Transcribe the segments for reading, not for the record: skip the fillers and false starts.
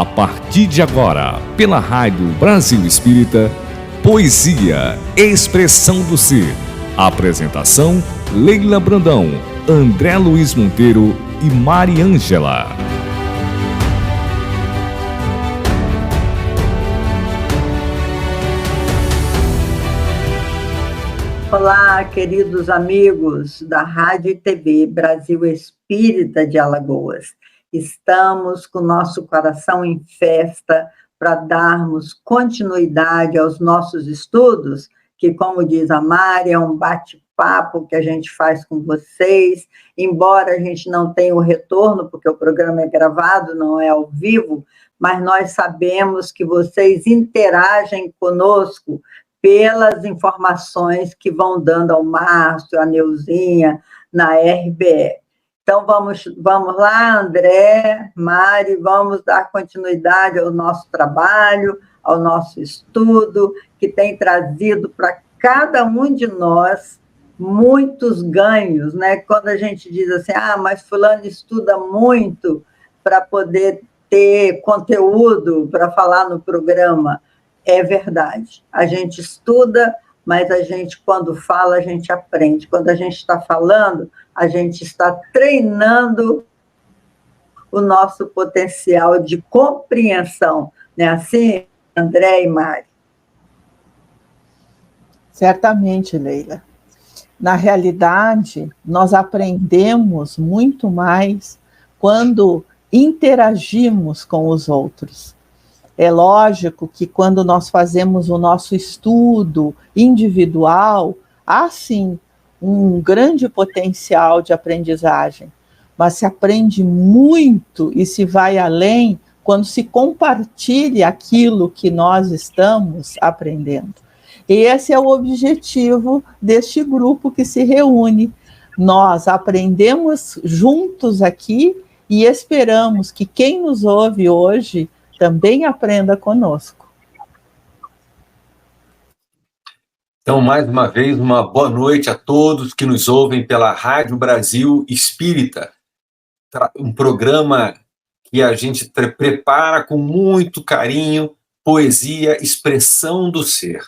A partir de agora, pela Rádio Brasil Espírita, Poesia, Expressão do Ser. Apresentação, Leila Brandão, André Luiz Monteiro e Mariângela. Olá, queridos amigos da Rádio e TV Brasil Espírita de Alagoas. Estamos com nosso coração em festa para darmos continuidade aos nossos estudos, que, como diz a Mari, é um bate-papo que a gente faz com vocês, embora a gente não tenha o retorno, porque o programa é gravado, não é ao vivo, mas nós sabemos que vocês interagem conosco pelas informações que vão dando ao Márcio, a Neuzinha, na RBE. Então, vamos lá, André, Mari, vamos dar continuidade ao nosso trabalho, ao nosso estudo, que tem trazido para cada um de nós muitos ganhos, né? Quando a gente diz assim, mas fulano estuda muito para poder ter conteúdo para falar no programa, é verdade. A gente estuda, mas a gente, quando fala, a gente aprende. Quando a gente está falando, a gente está treinando o nosso potencial de compreensão. Não é assim, André e Mari? Certamente, Leila. Na realidade, nós aprendemos muito mais quando interagimos com os outros. É lógico que quando nós fazemos o nosso estudo individual, há sim um grande potencial de aprendizagem, mas se aprende muito e se vai além quando se compartilha aquilo que nós estamos aprendendo. E esse é o objetivo deste grupo que se reúne. Nós aprendemos juntos aqui e esperamos que quem nos ouve hoje também aprenda conosco. Então, mais uma vez, uma boa noite a todos que nos ouvem pela Rádio Brasil Espírita. Um programa que a gente prepara com muito carinho, poesia, expressão do ser.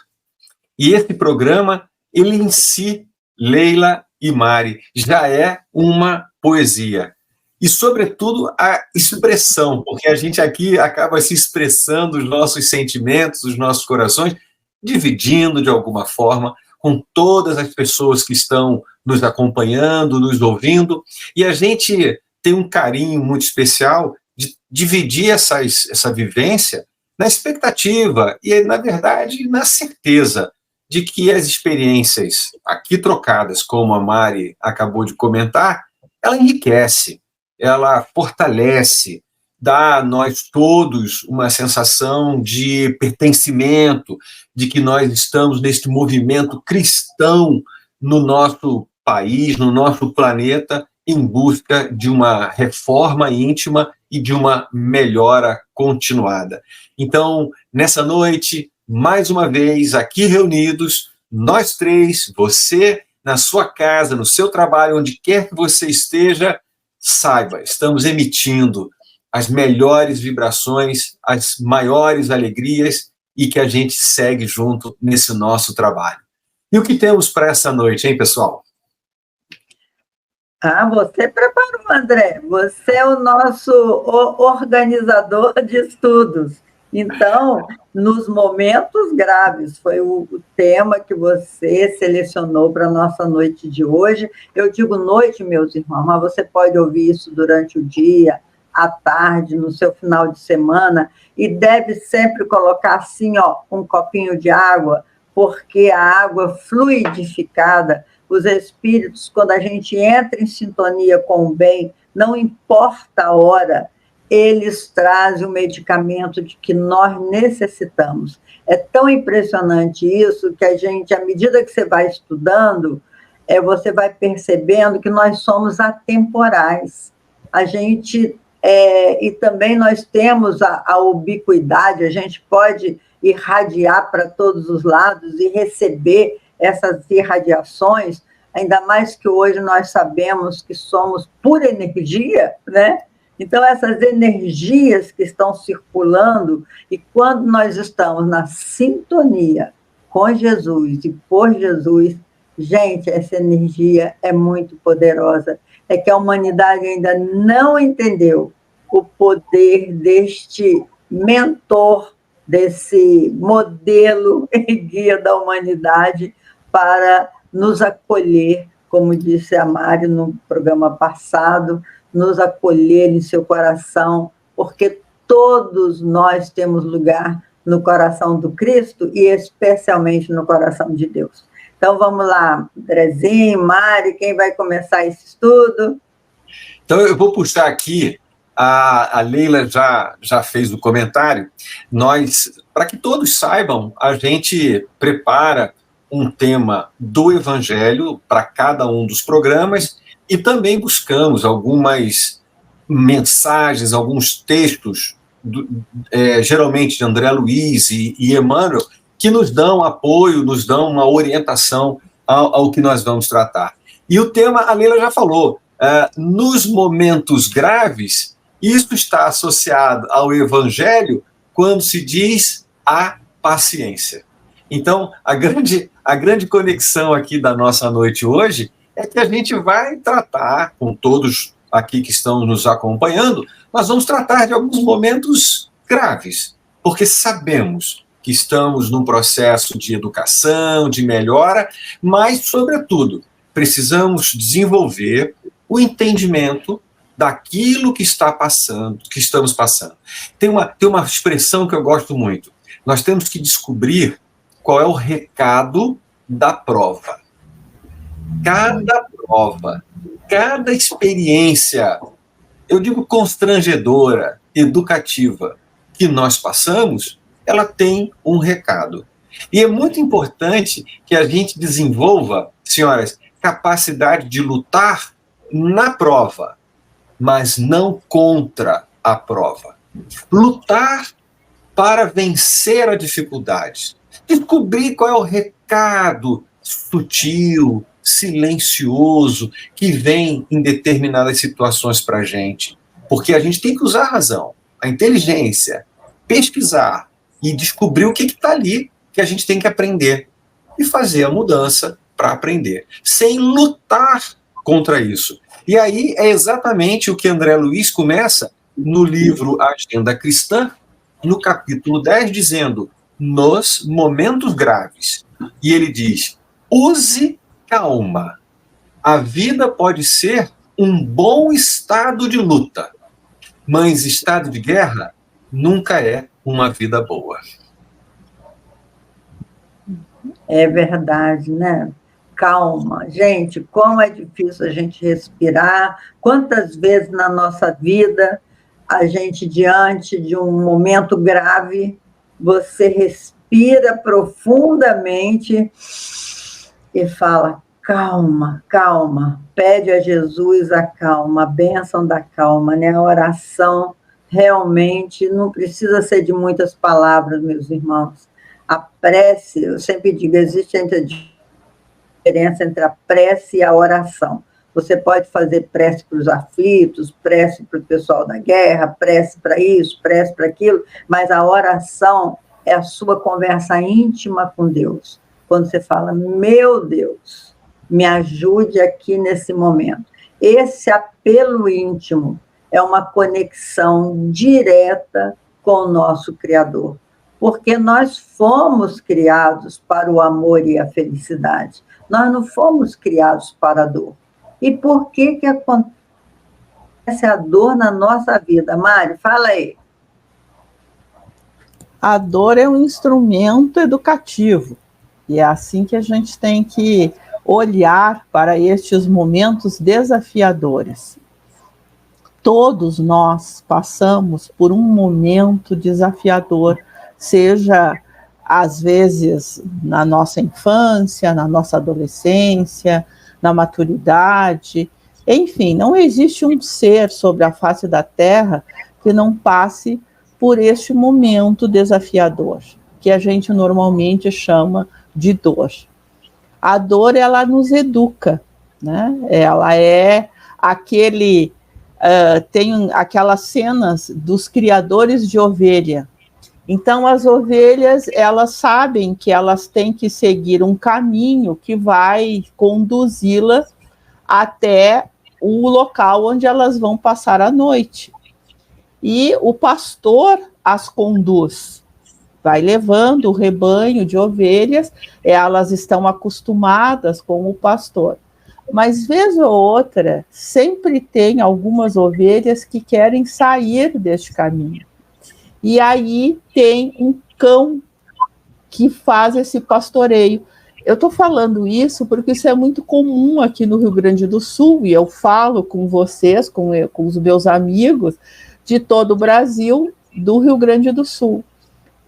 E esse programa, ele em si, Leila e Mari, já é uma poesia. E, sobretudo, a expressão, porque a gente aqui acaba se expressando os nossos sentimentos, os nossos corações, dividindo de alguma forma com todas as pessoas que estão nos acompanhando, nos ouvindo, e a gente tem um carinho muito especial de dividir essa vivência na expectativa e, na verdade, na certeza de que as experiências aqui trocadas, como a Mari acabou de comentar, ela enriquece, ela fortalece, dá a nós todos uma sensação de pertencimento, de que nós estamos neste movimento cristão no nosso país, no nosso planeta, em busca de uma reforma íntima e de uma melhora continuada. Então, nessa noite, mais uma vez, aqui reunidos, nós três, você na sua casa, no seu trabalho, onde quer que você esteja, saiba, estamos emitindo as melhores vibrações, as maiores alegrias e que a gente segue junto nesse nosso trabalho. E o que temos para essa noite, hein, pessoal? Você preparou, André. Você é o nosso organizador de estudos. Então, nos momentos graves, foi o tema que você selecionou para a nossa noite de hoje. Eu digo noite, meus irmãos, mas você pode ouvir isso durante o dia, à tarde, no seu final de semana, e deve sempre colocar assim, um copinho de água, porque a água fluidificada, os espíritos, quando a gente entra em sintonia com o bem, não importa a hora, eles trazem o medicamento de que nós necessitamos. É tão impressionante isso que a gente, à medida que você vai estudando, você vai percebendo que nós somos atemporais. A gente, e também nós temos a ubiquidade, a gente pode irradiar para todos os lados e receber essas irradiações, ainda mais que hoje nós sabemos que somos pura energia, né? Então, essas energias que estão circulando, e quando nós estamos na sintonia com Jesus e por Jesus, gente, essa energia é muito poderosa. É que a humanidade ainda não entendeu o poder deste mentor, desse modelo e guia da humanidade para nos acolher, como disse a Mari no programa passado, nos acolher em seu coração, porque todos nós temos lugar no coração do Cristo e especialmente no coração de Deus. Então, vamos lá, Andrezinho, Mari, quem vai começar esse estudo? Então, eu vou puxar aqui, a Leila já fez o comentário, para que todos saibam, a gente prepara um tema do Evangelho para cada um dos programas e também buscamos algumas mensagens, alguns textos, geralmente de André Luiz e Emmanuel, que nos dão apoio, nos dão uma orientação ao que nós vamos tratar. E o tema, a Leila já falou, nos momentos graves, isso está associado ao Evangelho quando se diz a paciência. Então, a grande conexão aqui da nossa noite hoje é que a gente vai tratar, com todos aqui que estão nos acompanhando, nós vamos tratar de alguns momentos graves, porque sabemos que estamos num processo de educação, de melhora, mas, sobretudo, precisamos desenvolver o entendimento daquilo que está passando, que estamos passando. Tem uma expressão que eu gosto muito. Nós temos que descobrir qual é o recado da prova. Cada prova, cada experiência, eu digo constrangedora, educativa, que nós passamos, ela tem um recado. E é muito importante que a gente desenvolva, senhoras, capacidade de lutar na prova, mas não contra a prova. Lutar para vencer a dificuldade. Descobrir qual é o recado sutil, silencioso, que vem em determinadas situações para a gente. Porque a gente tem que usar a razão, a inteligência, pesquisar e descobrir o que está ali que a gente tem que aprender e fazer a mudança para aprender, sem lutar contra isso. E aí é exatamente o que André Luiz começa no livro Agenda Cristã, no capítulo 10, dizendo, nos momentos graves. E ele diz, use calma. A vida pode ser um bom estado de luta, mas estado de guerra nunca é uma vida boa. É verdade, né? Calma. Gente, como é difícil a gente respirar. Quantas vezes na nossa vida, a gente, diante de um momento grave, você respira profundamente e fala, calma, calma. Pede a Jesus a calma, a bênção da calma, né? A oração realmente não precisa ser de muitas palavras, meus irmãos. A prece, eu sempre digo, existe a diferença entre a prece e a oração. Você pode fazer prece para os aflitos, prece para o pessoal da guerra, prece para isso, prece para aquilo, mas a oração é a sua conversa íntima com Deus. Quando você fala, meu Deus, me ajude aqui nesse momento. Esse apelo íntimo é uma conexão direta com o nosso Criador, porque nós fomos criados para o amor e a felicidade. Nós não fomos criados para a dor. E por que acontece a dor na nossa vida? Mari, fala aí. A dor é um instrumento educativo. E é assim que a gente tem que olhar para estes momentos desafiadores. Todos nós passamos por um momento desafiador, seja, às vezes, na nossa infância, na nossa adolescência, na maturidade. Enfim, não existe um ser sobre a face da Terra que não passe por este momento desafiador, que a gente normalmente chama de dor. A dor, ela nos educa, né? Ela é aquele tem aquelas cenas dos criadores de ovelha. Então, as ovelhas, elas sabem que elas têm que seguir um caminho que vai conduzi-las até o local onde elas vão passar a noite. E o pastor as conduz, vai levando o rebanho de ovelhas, elas estão acostumadas com o pastor. Mas, vez ou outra, sempre tem algumas ovelhas que querem sair deste caminho. E aí tem um cão que faz esse pastoreio. Eu estou falando isso porque isso é muito comum aqui no Rio Grande do Sul, e eu falo com vocês, com os meus amigos de todo o Brasil, do Rio Grande do Sul.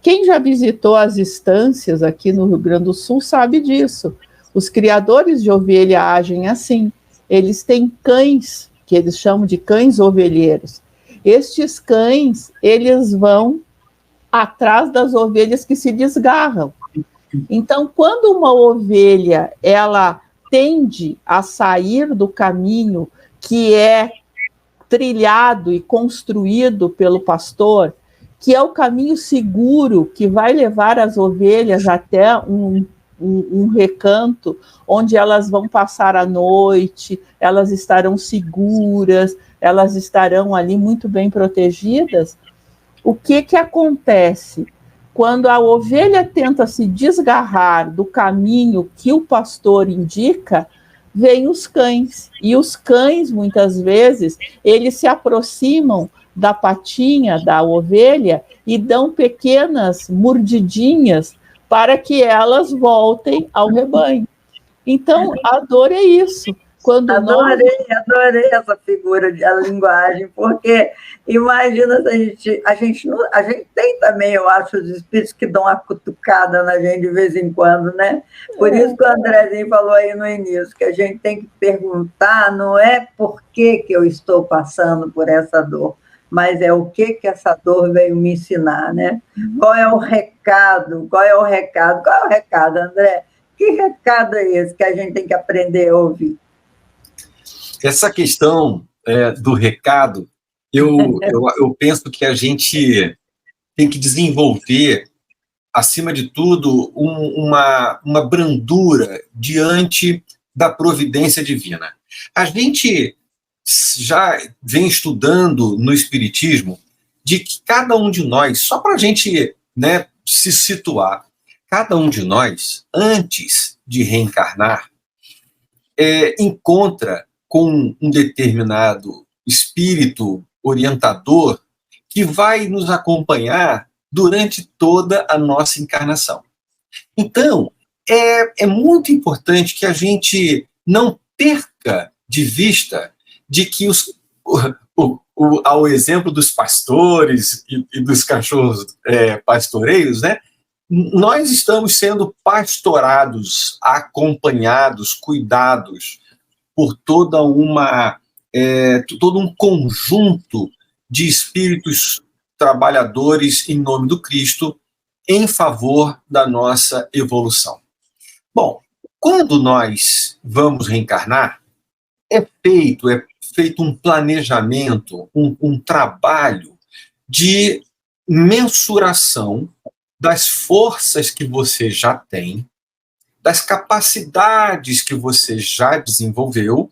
Quem já visitou as estâncias aqui no Rio Grande do Sul sabe disso. Os criadores de ovelha agem assim. Eles têm cães, que eles chamam de cães ovelheiros. Estes cães, eles vão atrás das ovelhas que se desgarram. Então, quando uma ovelha, ela tende a sair do caminho que é trilhado e construído pelo pastor, que é o caminho seguro que vai levar as ovelhas até um recanto onde elas vão passar a noite, elas estarão seguras, elas estarão ali muito bem protegidas. O que acontece? Quando a ovelha tenta se desgarrar do caminho que o pastor indica, vêm os cães. E os cães, muitas vezes, eles se aproximam da patinha da ovelha e dão pequenas mordidinhas para que elas voltem ao rebanho. Então, a dor é isso. Quando adorei essa figura de a linguagem, porque imagina se a gente tem também, eu acho, os espíritos que dão uma cutucada na gente de vez em quando, né? Por isso que o Andrezinho falou aí no início, que a gente tem que perguntar, não é por que eu estou passando por essa dor, mas é o que essa dor veio me ensinar, né? Qual é o recado? Qual é o recado, André? Que recado é esse que a gente tem que aprender a ouvir? Essa questão do recado, eu penso que a gente tem que desenvolver, acima de tudo, uma brandura diante da providência divina. A gente já vem estudando no Espiritismo de que cada um de nós, só para a gente, né, se situar, cada um de nós, antes de reencarnar, encontra com um determinado espírito orientador que vai nos acompanhar durante toda a nossa encarnação. Então, é muito importante que a gente não perca de vista de que ao exemplo dos pastores e dos cachorros pastoreiros, né, nós estamos sendo pastorados, acompanhados, cuidados por todo um conjunto de espíritos trabalhadores em nome do Cristo em favor da nossa evolução. Bom, quando nós vamos reencarnar, é feito um planejamento, um trabalho de mensuração das forças que você já tem, das capacidades que você já desenvolveu,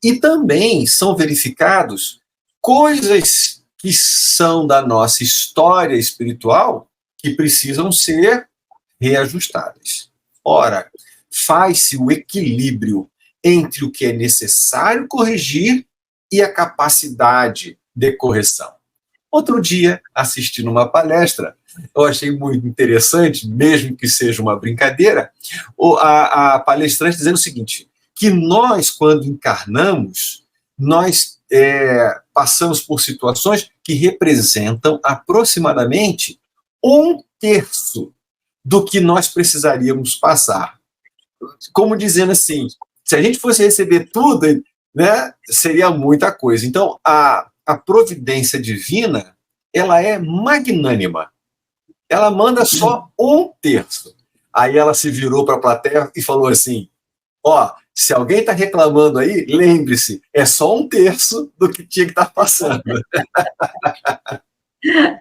e também são verificados coisas que são da nossa história espiritual que precisam ser reajustadas. Ora, faz-se o equilíbrio entre o que é necessário corrigir e a capacidade de correção. Outro dia, assistindo uma palestra, eu achei muito interessante, mesmo que seja uma brincadeira, a palestrante dizendo o seguinte, que nós, quando encarnamos, nós passamos por situações que representam aproximadamente 1/3 do que nós precisaríamos passar. Como dizendo assim, se a gente fosse receber tudo, né, seria muita coisa. Então, a providência divina, ela é magnânima. Ela manda só 1/3. Aí ela se virou para a plateia e falou assim, Se alguém está reclamando aí, lembre-se, é só 1/3 do que tinha que estar passando.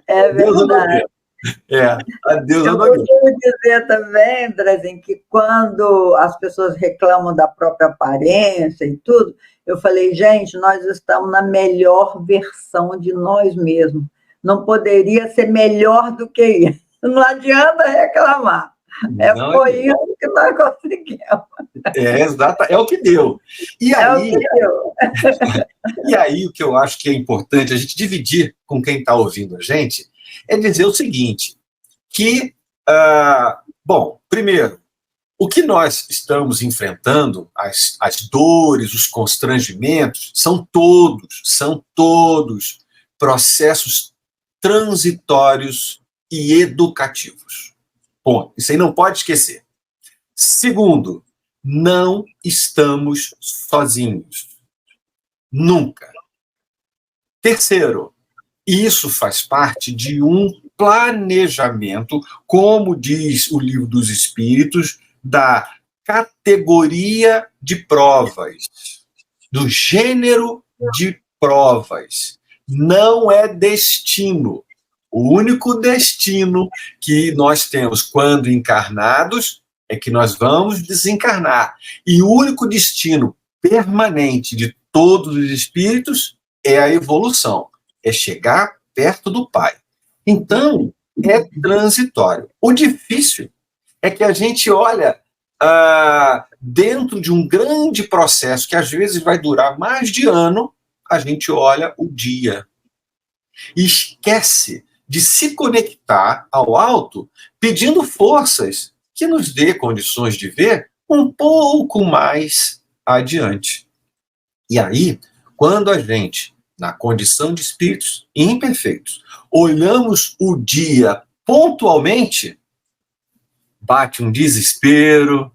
É verdade. Adeus, Eu costumo dizer também, Andrezinho, que quando as pessoas reclamam da própria aparência e tudo, eu falei, gente, nós estamos na melhor versão de nós mesmos. Não poderia ser melhor do que isso. Não adianta reclamar. Foi isso que nós conseguimos. Exato, é o que deu. E aí, o que deu. E aí, o que eu acho que é importante a gente dividir com quem está ouvindo a gente é dizer o seguinte, que, bom, primeiro, o que nós estamos enfrentando, as dores, os constrangimentos, são todos processos transitórios e educativos. Bom, isso aí não pode esquecer. Segundo, não estamos sozinhos. Nunca. Terceiro, isso faz parte de um planejamento, como diz o Livro dos Espíritos, da categoria de provas, do gênero de provas. Não é destino. O único destino que nós temos quando encarnados é que nós vamos desencarnar. E o único destino permanente de todos os espíritos é a evolução, é chegar perto do Pai. Então, é transitório. O difícil é que a gente olha dentro de um grande processo que às vezes vai durar mais de ano, a gente olha o dia e esquece de se conectar ao alto, pedindo forças que nos dê condições de ver um pouco mais adiante. E aí, quando a gente, na condição de espíritos imperfeitos, olhamos o dia pontualmente, bate um desespero,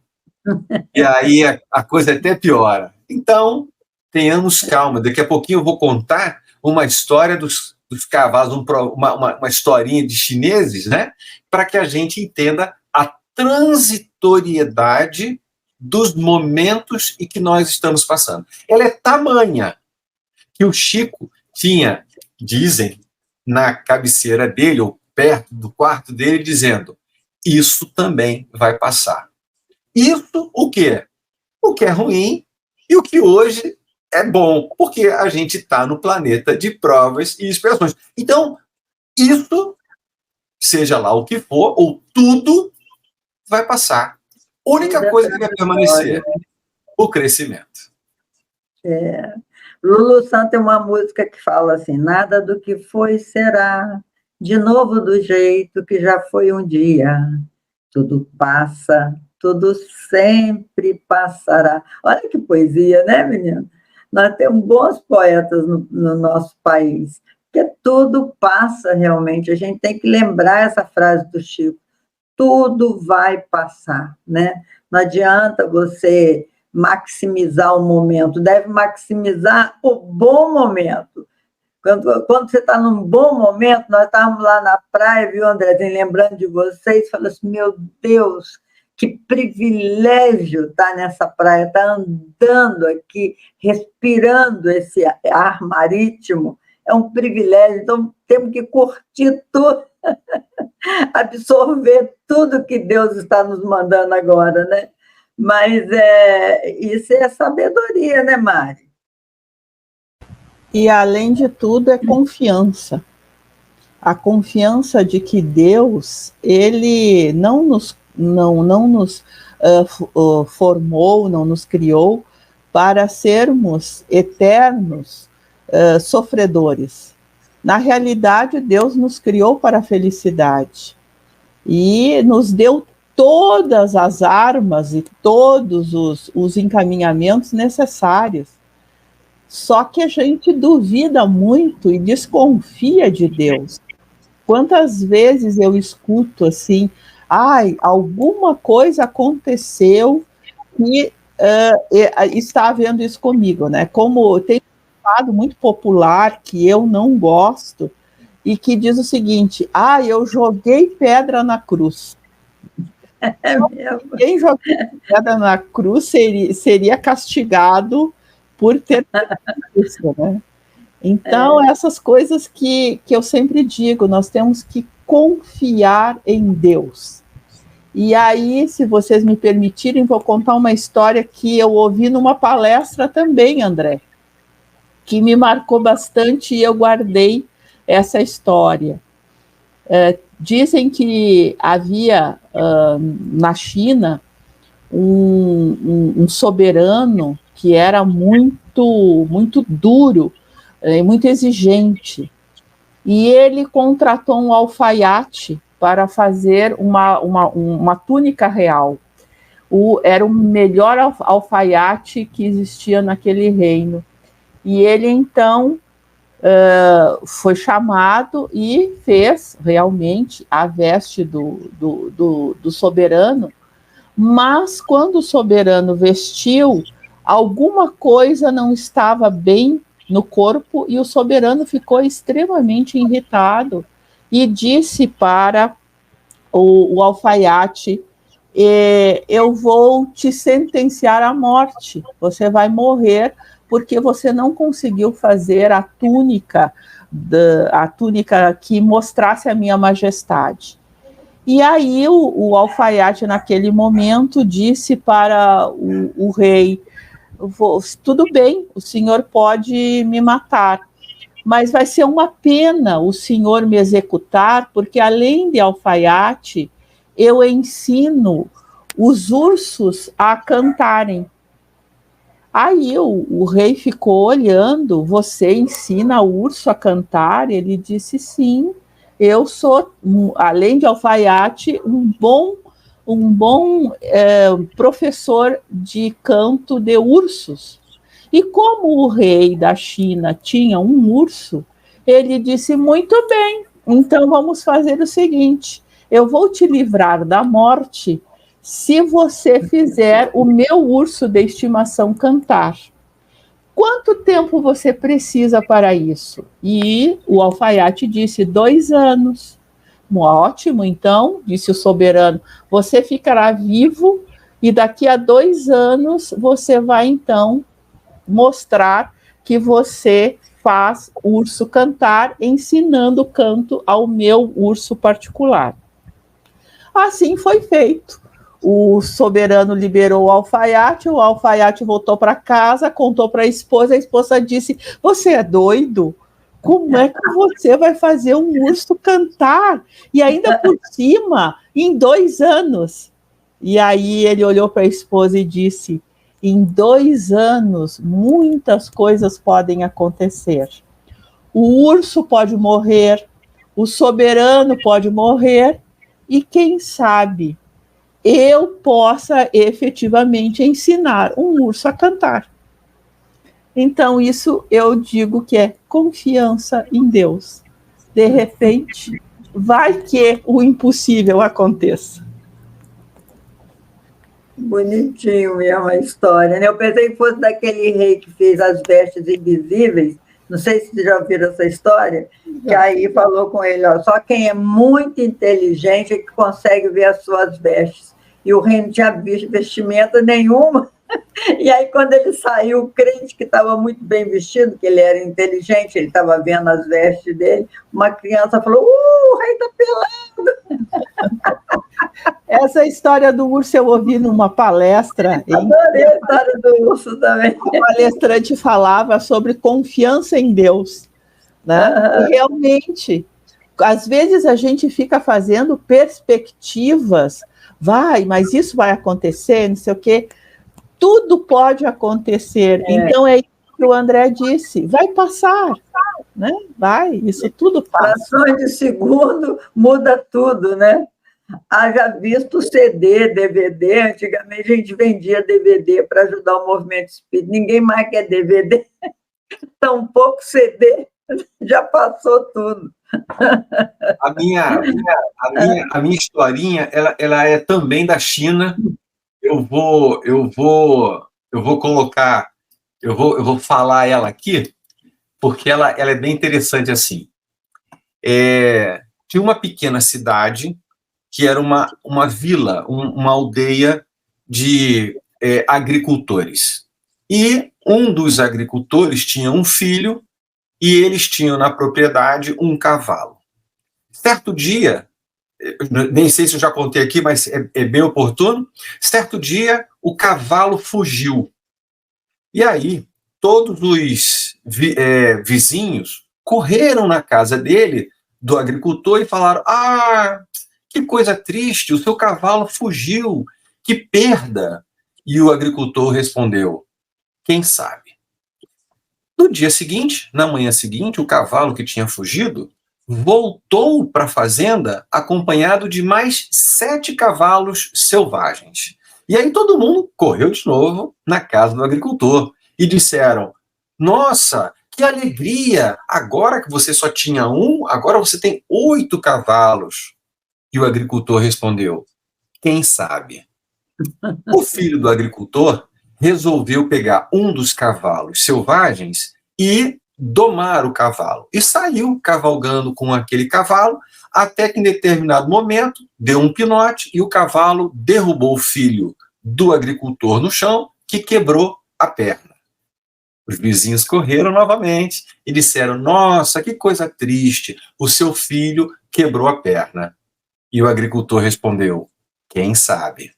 e aí a coisa até piora. Então, tenhamos calma. Daqui a pouquinho eu vou contar uma história dos cavalos, uma historinha de chineses, né? Para que a gente entenda a transitoriedade dos momentos em que nós estamos passando. Ela é tamanha que o Chico tinha, dizem, na cabeceira dele, ou perto do quarto dele, dizendo, isso também vai passar. Isso o quê? O que é ruim e o que hoje é bom, porque a gente está no planeta de provas e expiações. Então, isso, seja lá o que for, ou tudo, vai passar. A única coisa que vai permanecer, o crescimento. Lulu Santos tem uma música que fala assim, nada do que foi será, de novo do jeito que já foi um dia. Tudo passa, tudo sempre passará. Olha que poesia, né, menino? Nós temos bons poetas no nosso país, porque tudo passa realmente. A gente tem que lembrar essa frase do Chico. Tudo vai passar, né? Não adianta você maximizar o momento, deve maximizar o bom momento. Quando você está num bom momento, nós estávamos lá na praia, viu, Andrezinho, lembrando de vocês, falando assim, meu Deus, que privilégio estar nessa praia, estar andando aqui, respirando esse ar marítimo, é um privilégio, então temos que curtir tudo, absorver tudo que Deus está nos mandando agora, né? Mas isso é sabedoria, né, Mari? E, além de tudo, é confiança. A confiança de que Deus, Ele não nos formou, não nos criou para sermos eternos sofredores. Na realidade, Deus nos criou para a felicidade e nos deu todas as armas e todos os encaminhamentos necessários. Só que a gente duvida muito e desconfia de Deus. Quantas vezes eu escuto assim, alguma coisa aconteceu e está havendo isso comigo, né? Como tem um ditado muito popular que eu não gosto e que diz o seguinte, eu joguei pedra na cruz. mesmo. Quem joga pedra na cruz seria castigado por ter isso, né? Então, essas coisas que eu sempre digo, nós temos que confiar em Deus. E aí, se vocês me permitirem, vou contar uma história que eu ouvi numa palestra também, André, que me marcou bastante e eu guardei essa história. Dizem que havia na China um soberano que era muito, muito duro, muito exigente, e ele contratou um alfaiate para fazer uma túnica real. Era o melhor alfaiate que existia naquele reino. E ele, então, foi chamado e fez realmente a veste do soberano, mas quando o soberano vestiu, alguma coisa não estava bem no corpo e o soberano ficou extremamente irritado e disse para o alfaiate: eu vou te sentenciar à morte, você vai morrer porque você não conseguiu fazer a túnica que mostrasse a minha majestade. E aí o alfaiate, naquele momento, disse para o rei: tudo bem, o senhor pode me matar, mas vai ser uma pena o senhor me executar, porque além de alfaiate, eu ensino os ursos a cantarem. Aí o rei ficou olhando: você ensina o urso a cantar? Ele disse: sim, eu sou, além de alfaiate, um bom professor de canto de ursos. E como o rei da China tinha um urso, ele disse: muito bem, então vamos fazer o seguinte, eu vou te livrar da morte se você fizer o meu urso de estimação cantar. Quanto tempo você precisa para isso? E o alfaiate disse: 2 anos. Ótimo, então, disse o soberano, você ficará vivo e daqui a 2 anos você vai, então, mostrar que você faz urso cantar, ensinando o canto ao meu urso particular. Assim foi feito. O soberano liberou o alfaiate voltou para casa, contou para a esposa disse: você é doido? Como é que você vai fazer um urso cantar? E ainda por cima, em 2 anos. E aí ele olhou para a esposa e disse: em 2 anos, muitas coisas podem acontecer. O urso pode morrer, o soberano pode morrer, e quem sabe eu possa efetivamente ensinar um urso a cantar. Então, isso eu digo que é confiança em Deus. De repente, vai que o impossível aconteça. Bonitinho mesmo a história, né? Eu pensei que fosse daquele rei que fez as vestes invisíveis. Não sei se vocês já ouviram essa história, que aí falou com ele: ó, só quem é muito inteligente é que consegue ver as suas vestes. E o rei não tinha vestimenta nenhuma. E aí, quando ele saiu, o crente que estava muito bem vestido, que ele era inteligente, ele estava vendo as vestes dele, uma criança falou: o rei está pelado! Essa história do urso eu ouvi numa palestra. Adorei a história do urso também. O palestrante falava sobre confiança em Deus, né? E realmente, às vezes a gente fica fazendo perspectivas, mas isso vai acontecer, não sei o quê. Tudo pode acontecer. Então é isso que o André disse: vai passar, né? Isso tudo passa. Frações de segundo muda tudo, né? Haja visto CD, DVD. Antigamente a gente vendia DVD para ajudar o movimento espírita. Ninguém mais quer DVD. Tão pouco CD, já passou tudo. A minha historinha, ela é também da China. Eu vou colocar, eu vou falar ela aqui, porque ela é bem interessante assim. Tinha uma pequena cidade que era uma vila, uma aldeia de agricultores. E um dos agricultores tinha um filho e eles tinham na propriedade um cavalo. Certo dia, nem sei se eu já contei aqui, mas é bem oportuno, certo dia o cavalo fugiu. E aí todos os vizinhos correram na casa dele, do agricultor, e falaram: ah, que coisa triste, o seu cavalo fugiu, que perda. E o agricultor respondeu: quem sabe? No dia seguinte, na manhã seguinte, o cavalo que tinha fugido voltou para a fazenda acompanhado de mais 7 cavalos selvagens. E aí todo mundo correu de novo na casa do agricultor e disseram: nossa, que alegria! Agora que você só tinha um, agora você tem 8 cavalos. E o agricultor respondeu: quem sabe? O filho do agricultor resolveu pegar um dos cavalos selvagens e domar o cavalo. E saiu cavalgando com aquele cavalo, até que em determinado momento deu um pinote e o cavalo derrubou o filho do agricultor no chão, que quebrou a perna. Os vizinhos correram novamente e disseram: nossa, que coisa triste, o seu filho quebrou a perna. E o agricultor respondeu: quem sabe?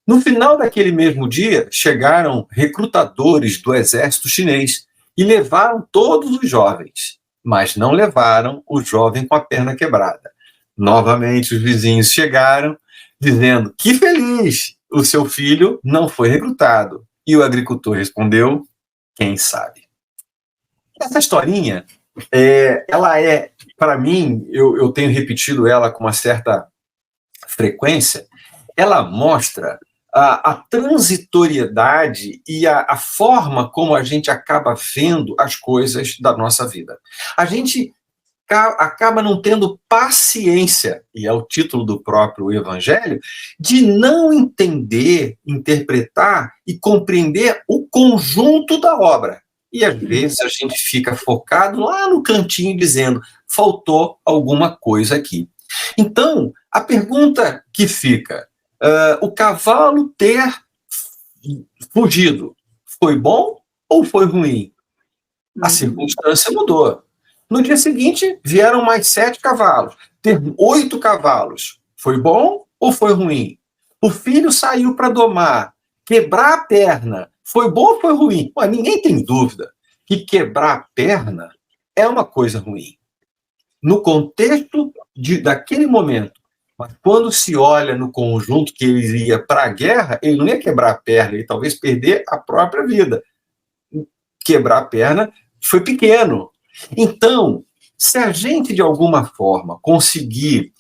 No final daquele mesmo dia, chegaram recrutadores do exército chinês e levaram todos os jovens, mas não levaram o jovem com a perna quebrada. Novamente os vizinhos chegaram, dizendo: que feliz, o seu filho não foi recrutado. E o agricultor respondeu: quem sabe? Essa historinha, ela para mim, eu tenho repetido ela com uma certa frequência, ela mostra a transitoriedade e a forma como a gente acaba vendo as coisas da nossa vida. A gente acaba não tendo paciência, e é o título do próprio Evangelho, de não entender, interpretar e compreender o conjunto da obra. E às vezes a gente fica focado lá no cantinho dizendo: faltou alguma coisa aqui. Então, a pergunta que fica: o cavalo ter fugido foi bom ou foi ruim? A circunstância mudou. No dia seguinte, vieram mais 7 cavalos. Ter 8 cavalos foi bom ou foi ruim? O filho saiu para domar. Quebrar a perna foi bom ou foi ruim? Ué, ninguém tem dúvida que quebrar a perna é uma coisa ruim. No contexto daquele momento. Mas quando se olha no conjunto que ele ia para a guerra, ele não ia quebrar a perna, ele talvez perder a própria vida. Quebrar a perna foi pequeno. Então, se a gente, de alguma forma, conseguir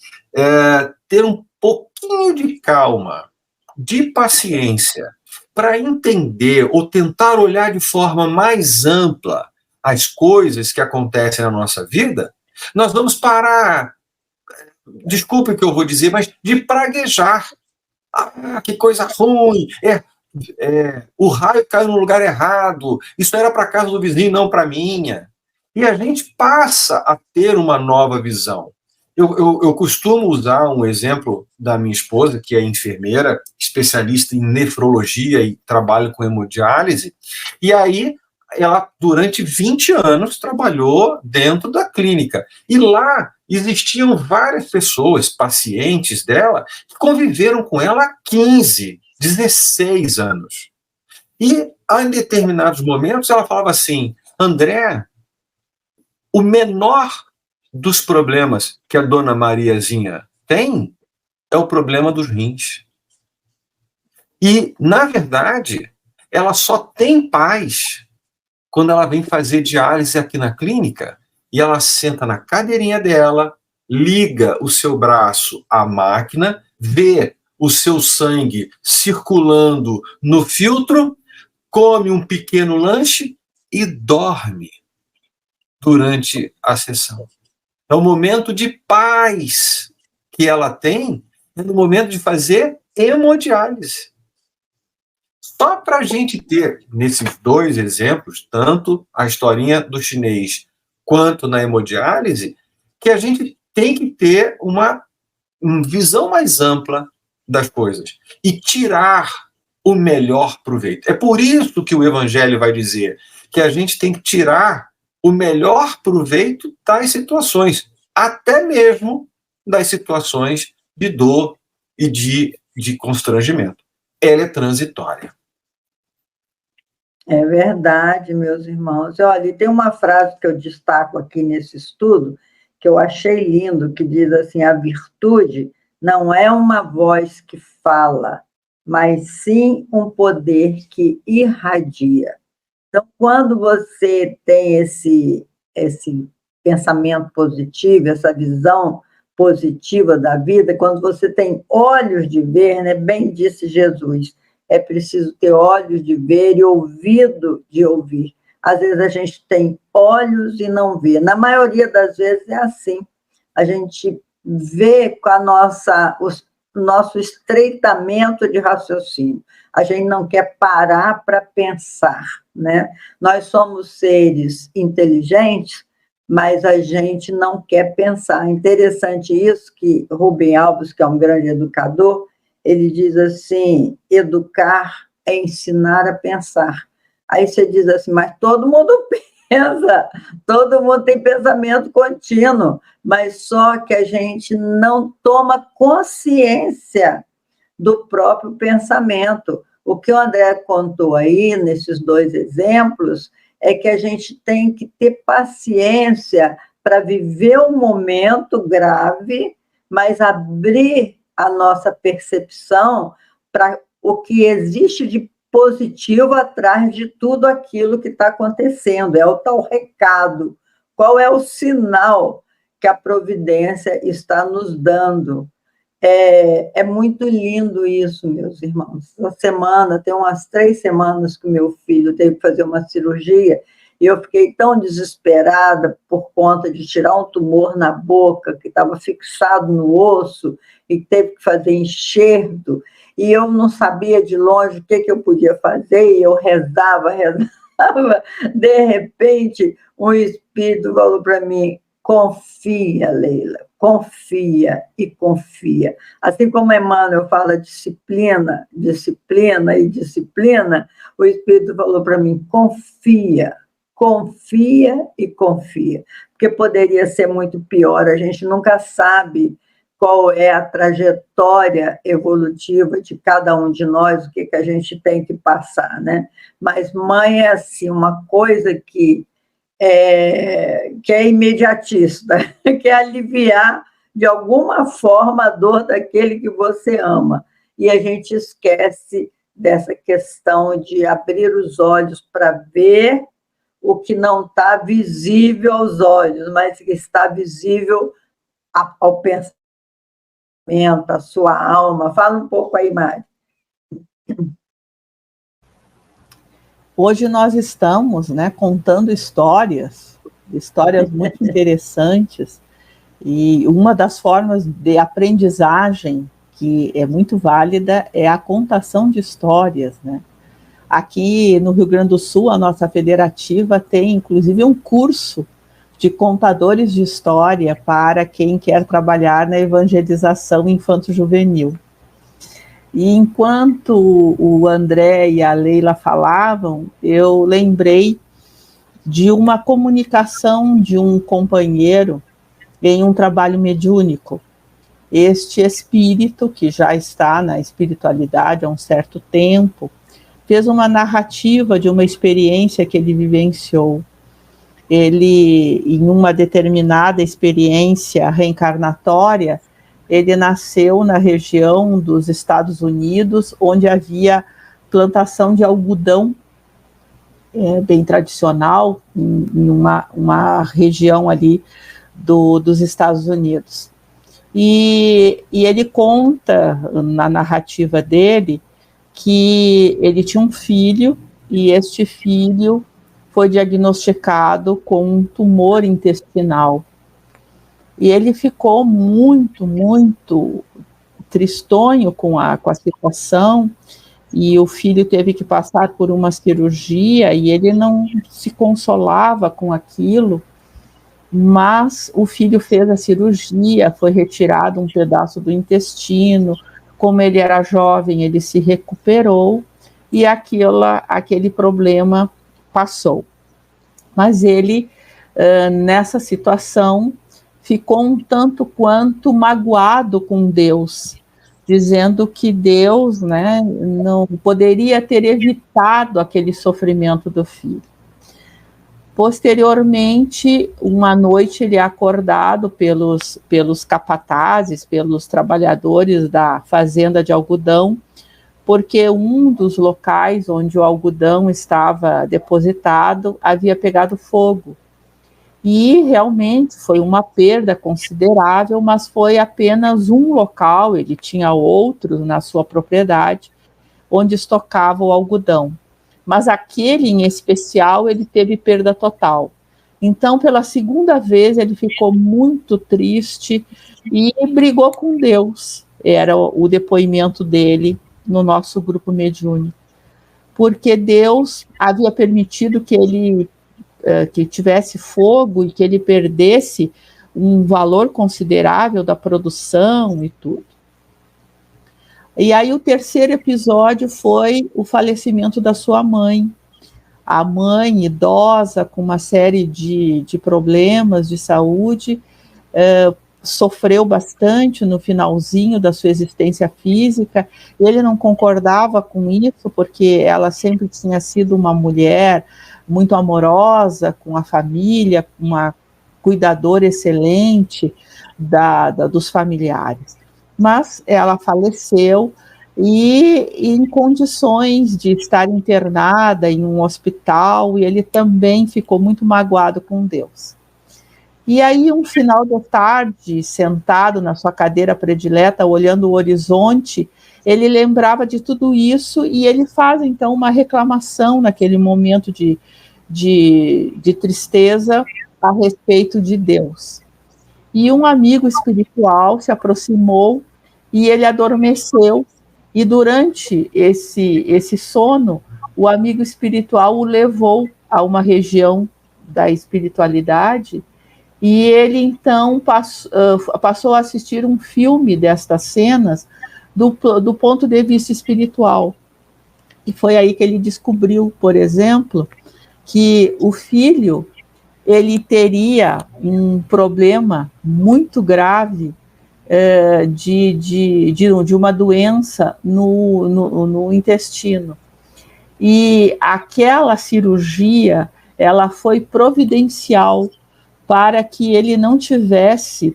ter um pouquinho de calma, de paciência, para entender ou tentar olhar de forma mais ampla as coisas que acontecem na nossa vida, nós vamos parar, desculpe o que eu vou dizer, mas de praguejar. Ah, que coisa ruim, o raio caiu no lugar errado, isso era para a casa do vizinho, não para a minha. E a gente passa a ter uma nova visão. Eu costumo usar um exemplo da minha esposa, que é enfermeira, especialista em nefrologia e trabalha com hemodiálise, e aí ela, durante 20 anos, trabalhou dentro da clínica. E lá existiam várias pessoas, pacientes dela, que conviveram com ela há 15, 16 anos. E, em determinados momentos, ela falava assim: André, o menor dos problemas que a dona Mariazinha tem é o problema dos rins. E, na verdade, ela só tem paz quando ela vem fazer diálise aqui na clínica e ela senta na cadeirinha dela, liga o seu braço à máquina, vê o seu sangue circulando no filtro, come um pequeno lanche e dorme durante a sessão. É o momento de paz que ela tem, é no momento de fazer hemodiálise. Só para a gente ter, nesses 2 exemplos, tanto a historinha do chinês quanto na hemodiálise, que a gente tem que ter uma visão mais ampla das coisas e tirar o melhor proveito. É por isso que o Evangelho vai dizer que a gente tem que tirar o melhor proveito das situações, até mesmo das situações de dor e de constrangimento. Ela é transitória. É verdade, meus irmãos. Olha, tem uma frase que eu destaco aqui nesse estudo, que eu achei lindo, que diz assim: a virtude não é uma voz que fala, mas sim um poder que irradia. Então, quando você tem esse pensamento positivo, essa visão positiva da vida, quando você tem olhos de ver, né? Bem disse Jesus, é preciso ter olhos de ver e ouvido de ouvir. Às vezes a gente tem olhos e não vê. Na maioria das vezes é assim. A gente vê com o nosso estreitamento de raciocínio. A gente não quer parar para pensar, né? Nós somos seres inteligentes, mas a gente não quer pensar. Interessante isso que Rubem Alves, que é um grande educador, ele diz assim: educar é ensinar a pensar. Aí você diz assim, mas todo mundo pensa, todo mundo tem pensamento contínuo, mas só que a gente não toma consciência do próprio pensamento. O que o André contou aí, nesses 2 exemplos, é que a gente tem que ter paciência para viver um momento grave, mas abrir a nossa percepção para o que existe de positivo atrás de tudo aquilo que está acontecendo. É o tal recado. Qual é o sinal que a providência está nos dando? É muito lindo isso, meus irmãos. Essa semana, tem umas 3 semanas que o meu filho teve que fazer uma cirurgia, e eu fiquei tão desesperada por conta de tirar um tumor na boca, que estava fixado no osso, e teve que fazer enxerto, e eu não sabia de longe o que eu podia fazer, e eu rezava. De repente, um espírito falou para mim: confia, Leila, confia e confia. Assim como Emmanuel fala disciplina, disciplina e disciplina, o Espírito falou para mim: confia, confia e confia. Porque poderia ser muito pior, a gente nunca sabe qual é a trajetória evolutiva de cada um de nós, o que a gente tem que passar, né? Mas mãe é assim, uma coisa que é imediatista, que é aliviar de alguma forma a dor daquele que você ama. E a gente esquece dessa questão de abrir os olhos para ver o que não está visível aos olhos, mas que está visível ao pensamento, à sua alma. Fala um pouco aí, Mari. Hoje nós estamos, né, contando histórias muito interessantes, e uma das formas de aprendizagem que é muito válida é a contação de histórias, né? Aqui no Rio Grande do Sul, a nossa federativa tem, inclusive, um curso de contadores de história para quem quer trabalhar na evangelização infanto-juvenil. E enquanto o André e a Leila falavam, eu lembrei de uma comunicação de um companheiro em um trabalho mediúnico. Este espírito, que já está na espiritualidade há um certo tempo, fez uma narrativa de uma experiência que ele vivenciou. Ele, em uma determinada experiência reencarnatória, ele nasceu na região dos Estados Unidos, onde havia plantação de algodão, bem tradicional, em uma região ali dos Estados Unidos. E ele conta, na narrativa dele, que ele tinha um filho, e este filho foi diagnosticado com um tumor intestinal. E ele ficou muito, muito tristonho com a situação, e o filho teve que passar por uma cirurgia, e ele não se consolava com aquilo. mas o filho fez a cirurgia, foi retirado um pedaço do intestino, como ele era jovem, ele se recuperou, e aquele problema passou. Mas ele, nessa situação, ficou um tanto quanto magoado com Deus, dizendo que Deus, né, não poderia ter evitado aquele sofrimento do filho. Posteriormente, uma noite, ele é acordado pelos capatazes, pelos trabalhadores da fazenda de algodão, porque um dos locais onde o algodão estava depositado havia pegado fogo. E realmente foi uma perda considerável, mas foi apenas um local, ele tinha outros na sua propriedade, onde estocava o algodão. Mas aquele em especial, ele teve perda total. Então, pela segunda vez, ele ficou muito triste e brigou com Deus. Era o depoimento dele no nosso grupo mediúnico. Porque Deus havia permitido que ele que tivesse fogo e que ele perdesse um valor considerável da produção e tudo. E aí o terceiro episódio foi o falecimento da sua mãe. A mãe idosa, com uma série de problemas de saúde, sofreu bastante no finalzinho da sua existência física. Ele não concordava com isso, porque ela sempre tinha sido uma mulher muito amorosa com a família, uma cuidadora excelente dos familiares. Mas ela faleceu e em condições de estar internada em um hospital, e ele também ficou muito magoado com Deus. E aí, um final da tarde, sentado na sua cadeira predileta, olhando o horizonte, ele lembrava de tudo isso e ele faz, então, uma reclamação naquele momento de tristeza a respeito de Deus. E um amigo espiritual se aproximou e ele adormeceu, e durante esse sono, o amigo espiritual o levou a uma região da espiritualidade, e ele então passou a assistir um filme destas cenas do ponto de vista espiritual. E foi aí que ele descobriu, por exemplo, que o filho ele teria um problema muito grave de uma doença no intestino. E aquela cirurgia, ela foi providencial para que ele não tivesse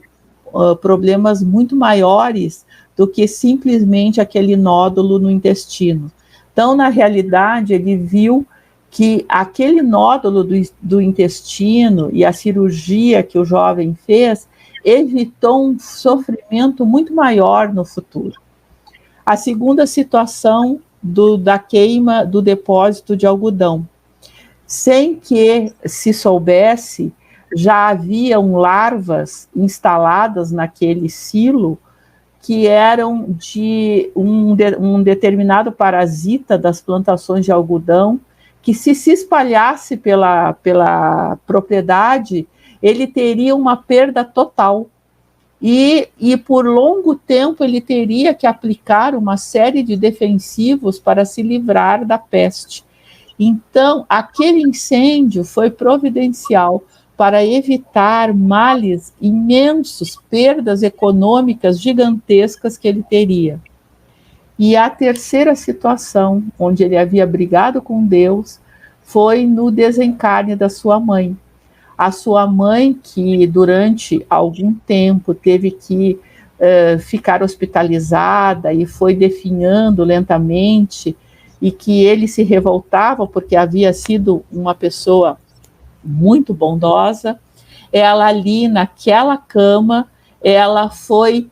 problemas muito maiores do que simplesmente aquele nódulo no intestino. Então, na realidade, ele viu que aquele nódulo do intestino e a cirurgia que o jovem fez evitou um sofrimento muito maior no futuro. A segunda situação da queima do depósito de algodão. Sem que se soubesse, já haviam larvas instaladas naquele silo que eram de um determinado parasita das plantações de algodão, que se espalhasse pela propriedade, ele teria uma perda total. E por longo tempo ele teria que aplicar uma série de defensivos para se livrar da peste. Então, aquele incêndio foi providencial para evitar males imensos, perdas econômicas gigantescas que ele teria. E a terceira situação, onde ele havia brigado com Deus, foi no desencarne da sua mãe. A sua mãe, que durante algum tempo teve que ficar hospitalizada e foi definhando lentamente, e que ele se revoltava porque havia sido uma pessoa muito bondosa, ela ali naquela cama, ela foi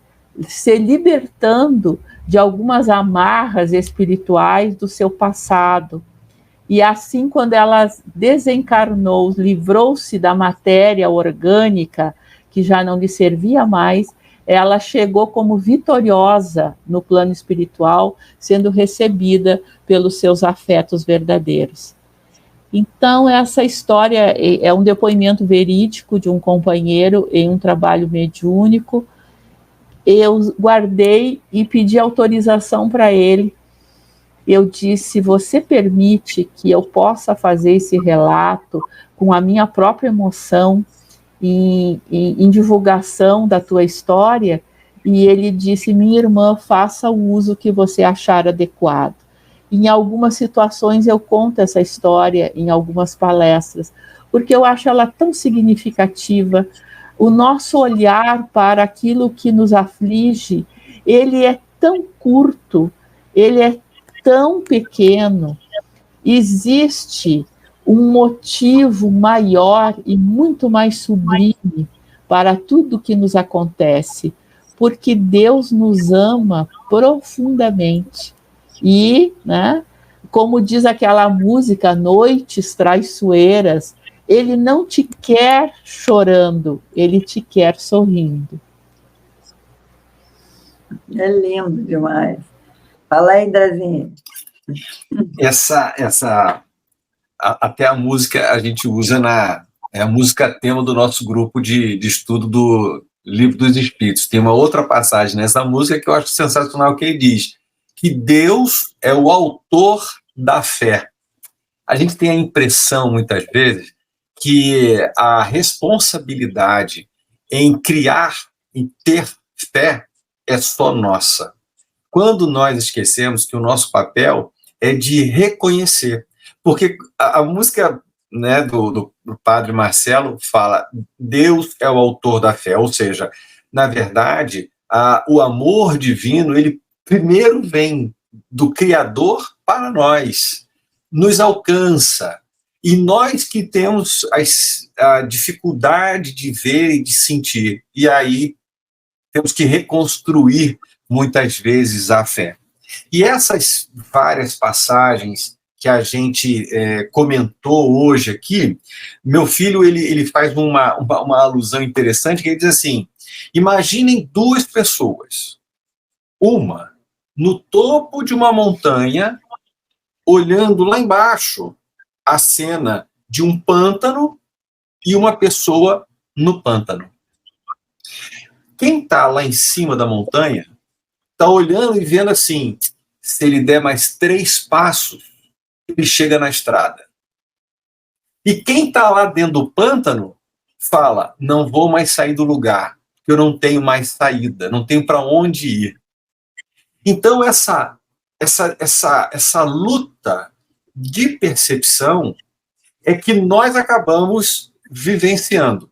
se libertando de algumas amarras espirituais do seu passado. E assim, quando ela desencarnou, livrou-se da matéria orgânica, que já não lhe servia mais, ela chegou como vitoriosa no plano espiritual, sendo recebida pelos seus afetos verdadeiros. Então, essa história é um depoimento verídico de um companheiro em um trabalho mediúnico. Eu guardei e pedi autorização para ele. Eu disse: você permite que eu possa fazer esse relato com a minha própria emoção em divulgação da tua história? E ele disse: minha irmã, faça o uso que você achar adequado. Em algumas situações eu conto essa história em algumas palestras, porque eu acho ela tão significativa. O nosso olhar para aquilo que nos aflige, ele é tão curto, ele é tão pequeno. Existe um motivo maior e muito mais sublime para tudo que nos acontece, porque Deus nos ama profundamente. E, né, como diz aquela música, Noites Traiçoeiras, ele não te quer chorando, ele te quer sorrindo. É lindo demais. Fala aí, Andrezinho. Até a música a gente usa é a música tema do nosso grupo de estudo do Livro dos Espíritos. Tem uma outra passagem nessa música que eu acho sensacional, que ele diz que Deus é o autor da fé. A gente tem a impressão, muitas vezes, que a responsabilidade em criar, em ter fé, é só nossa. Quando nós esquecemos que o nosso papel é de reconhecer. Porque a música, né, do padre Marcelo fala: Deus é o autor da fé. Ou seja, na verdade, o amor divino, ele primeiro vem do Criador para nós, nos alcança. E nós que temos a dificuldade de ver e de sentir. E aí temos que reconstruir, muitas vezes, a fé. E essas várias passagens que a gente comentou hoje aqui, meu filho ele faz uma alusão interessante, que ele diz assim: imaginem duas pessoas, uma no topo de uma montanha, olhando lá embaixo a cena de um pântano, e uma pessoa no pântano. Quem está lá em cima da montanha está olhando e vendo assim: se ele der mais 3 passos, ele chega na estrada. E quem está lá dentro do pântano fala: não vou mais sair do lugar, porque eu não tenho mais saída, não tenho para onde ir. Então essa luta de percepção é que nós acabamos vivenciando.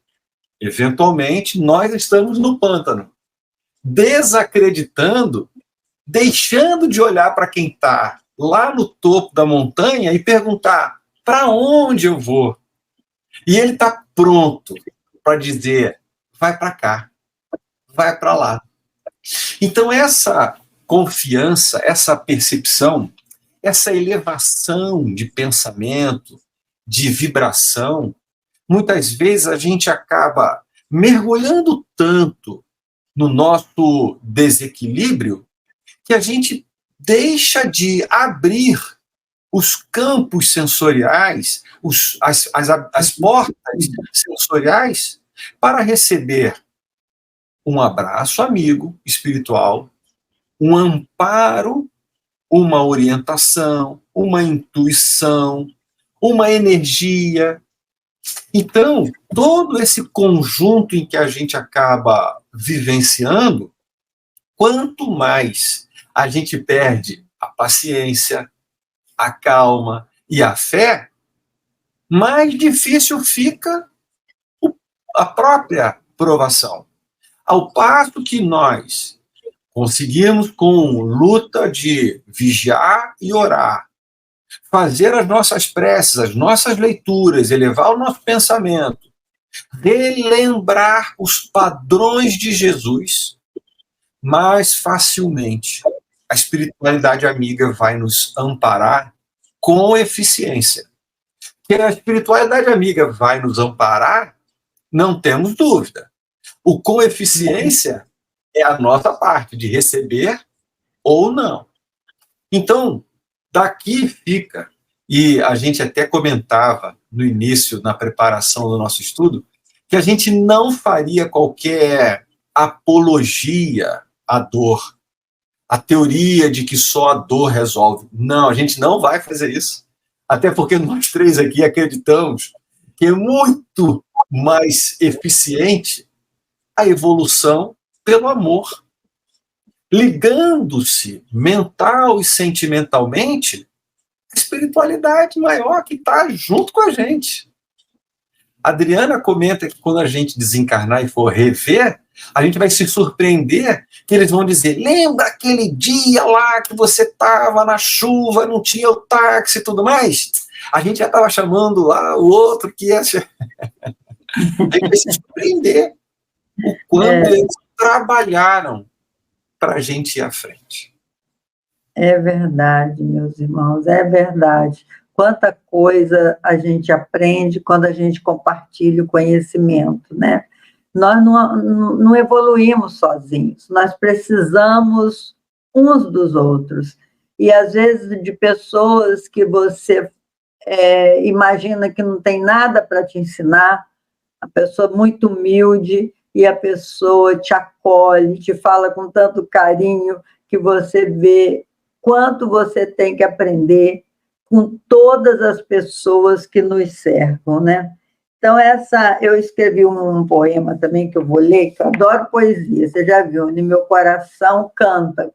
Eventualmente, nós estamos no pântano, desacreditando, deixando de olhar para quem está lá no topo da montanha e perguntar: para onde eu vou? E ele está pronto para dizer: vai para cá, vai para lá. Então essa confiança, essa percepção, essa elevação de pensamento, de vibração, muitas vezes a gente acaba mergulhando tanto no nosso desequilíbrio que a gente deixa de abrir os campos sensoriais, as portas sensoriais, para receber um abraço amigo espiritual, um amparo, uma orientação, uma intuição, uma energia. Então, todo esse conjunto em que a gente acaba vivenciando, quanto mais a gente perde a paciência, a calma e a fé, mais difícil fica a própria provação. Ao passo que nós conseguimos, com luta de vigiar e orar, fazer as nossas preces, as nossas leituras, elevar o nosso pensamento, relembrar os padrões de Jesus, mais facilmente a espiritualidade amiga vai nos amparar com eficiência. Que a espiritualidade amiga vai nos amparar, não temos dúvida. O com eficiência é a nossa parte de receber ou não. Então, daqui fica e a gente até comentava no início, na preparação do nosso estudo, que a gente não faria qualquer apologia à dor, a teoria de que só a dor resolve. Não, a gente não vai fazer isso. Até porque nós três aqui acreditamos que é muito mais eficiente a evolução pelo amor, ligando-se mental e sentimentalmente à espiritualidade maior que está junto com a gente. A Adriana comenta que quando a gente desencarnar e for rever, a gente vai se surpreender que eles vão dizer: lembra aquele dia lá que você estava na chuva, não tinha o táxi e tudo mais? A gente já estava chamando lá o outro que ia... A gente vai se surpreender o quanto eles trabalharam para a gente ir à frente. É verdade, meus irmãos, é verdade. Quanta coisa a gente aprende quando a gente compartilha o conhecimento, né? Nós não evoluímos sozinhos, nós precisamos uns dos outros. E, às vezes, de pessoas que você imagina que não tem nada para te ensinar, a pessoa muito humilde, e a pessoa te acolhe, te fala com tanto carinho, que você vê quanto você tem que aprender com todas as pessoas que nos cercam, né? Então, eu escrevi um poema também que eu vou ler, que eu adoro poesia, você já viu, né? Meu coração canta,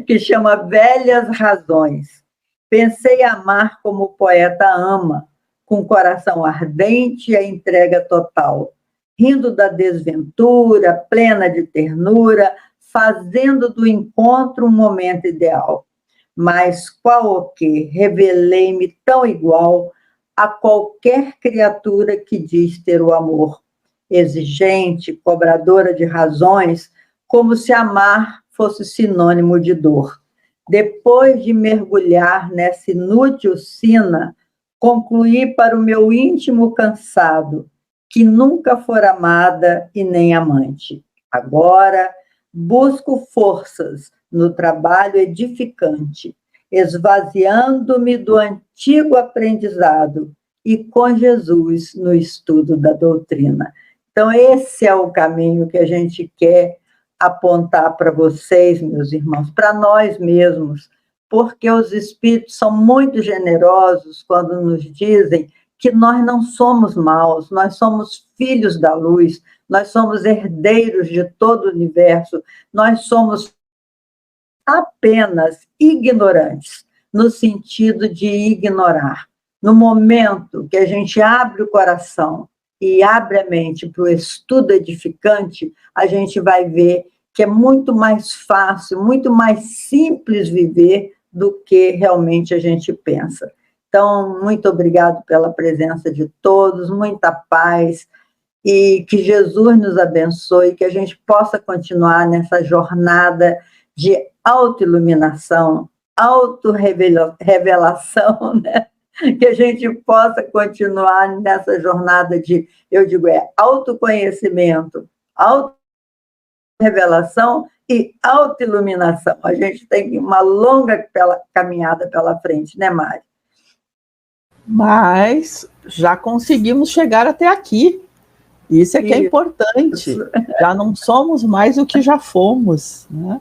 que chama Velhas Razões. Pensei amar como o poeta ama, com coração ardente e a entrega total, rindo da desventura, plena de ternura, fazendo do encontro um momento ideal. Mas qual o que? Revelei-me tão igual a qualquer criatura que diz ter o amor. Exigente, cobradora de razões, como se amar fosse sinônimo de dor. Depois de mergulhar nessa inútil sina, concluí para o meu íntimo cansado que nunca fora amada e nem amante. Agora, busco forças no trabalho edificante, esvaziando-me do antigo aprendizado e com Jesus no estudo da doutrina. Então, esse é o caminho que a gente quer apontar para vocês, meus irmãos, para nós mesmos, porque os espíritos são muito generosos quando nos dizem que nós não somos maus, nós somos filhos da luz, nós somos herdeiros de todo o universo, nós somos apenas ignorantes, no sentido de ignorar. No momento que a gente abre o coração e abre a mente para o estudo edificante, a gente vai ver que é muito mais fácil, muito mais simples viver do que realmente a gente pensa. Então, muito obrigado pela presença de todos, muita paz, e que Jesus nos abençoe, que a gente possa continuar nessa jornada de autoiluminação, autorrevelação, né? Que a gente possa continuar nessa jornada de, eu digo, autoconhecimento, autorrevelação e autoiluminação. A gente tem uma longa caminhada pela frente, né, Mari? Mas já conseguimos chegar até aqui. Isso é que é importante. Já não somos mais o que já fomos, né?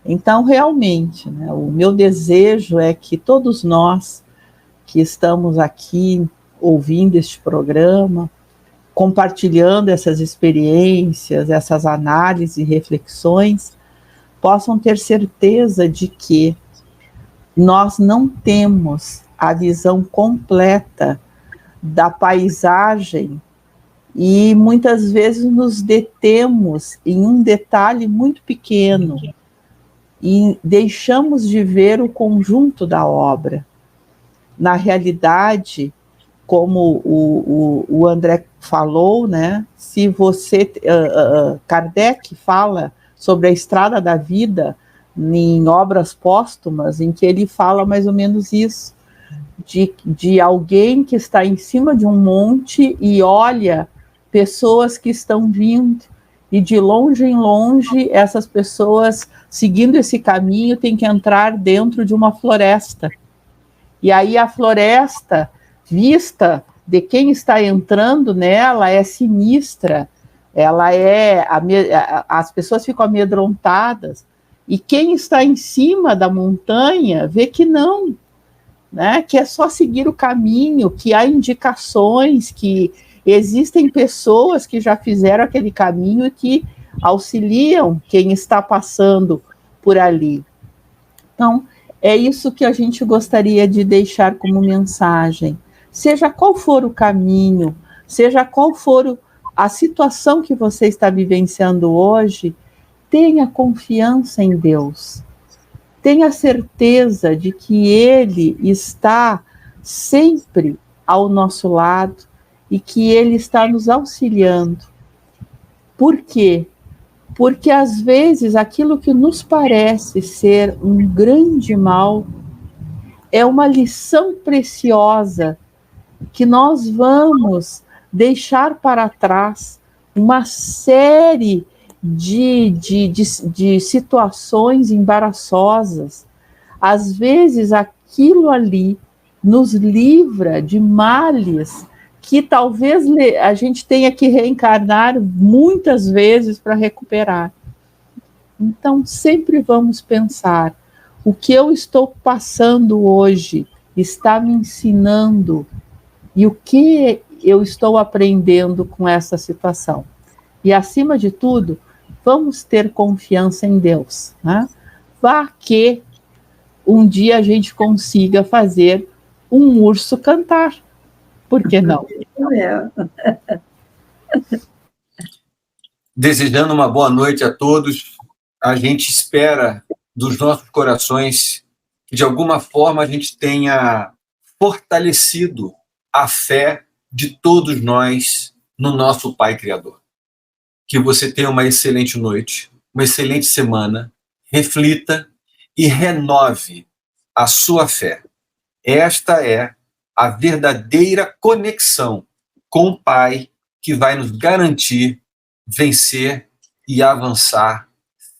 Então, realmente, né, o meu desejo é que todos nós que estamos aqui ouvindo este programa, compartilhando essas experiências, essas análises e reflexões, possam ter certeza de que nós não temos a visão completa da paisagem e muitas vezes nos detemos em um detalhe muito pequeno e deixamos de ver o conjunto da obra. Na realidade, como o André falou, né, se você, Kardec fala sobre a estrada da vida em obras póstumas, em que ele fala mais ou menos isso, de alguém que está em cima de um monte e olha pessoas que estão vindo, e de longe em longe, essas pessoas, seguindo esse caminho, têm que entrar dentro de uma floresta. E aí a floresta, vista de quem está entrando nela, é sinistra, as pessoas ficam amedrontadas, e quem está em cima da montanha vê que não, né? Que é só seguir o caminho, que há indicações, que existem pessoas que já fizeram aquele caminho e que auxiliam quem está passando por ali. Então, é isso que a gente gostaria de deixar como mensagem. Seja qual for o caminho, seja qual for a situação que você está vivenciando hoje, tenha confiança em Deus. Tenha certeza de que Ele está sempre ao nosso lado e que Ele está nos auxiliando. Por quê? Porque às vezes aquilo que nos parece ser um grande mal é uma lição preciosa que nós vamos deixar para trás uma série de situações embaraçosas. Às vezes aquilo ali nos livra de males que talvez a gente tenha que reencarnar muitas vezes para recuperar. Então, sempre vamos pensar, o que eu estou passando hoje está me ensinando e o que eu estou aprendendo com essa situação. E, acima de tudo, vamos ter confiança em Deus, né? Vá que um dia a gente consiga fazer um urso cantar. Por que não? Desejando uma boa noite a todos, a gente espera dos nossos corações que de alguma forma a gente tenha fortalecido a fé de todos nós no nosso Pai Criador. Que você tenha uma excelente noite, uma excelente semana, reflita e renove a sua fé. Esta é a verdadeira conexão com o Pai que vai nos garantir vencer e avançar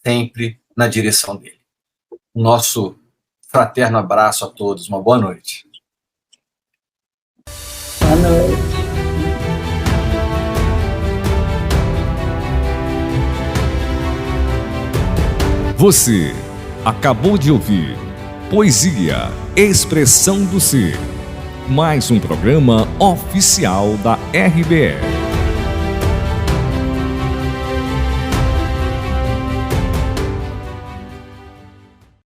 sempre na direção dele. Nosso fraterno abraço a todos, uma boa noite. Boa noite. Você acabou de ouvir Poesia, Expressão do Ser, mais um programa oficial da RBE.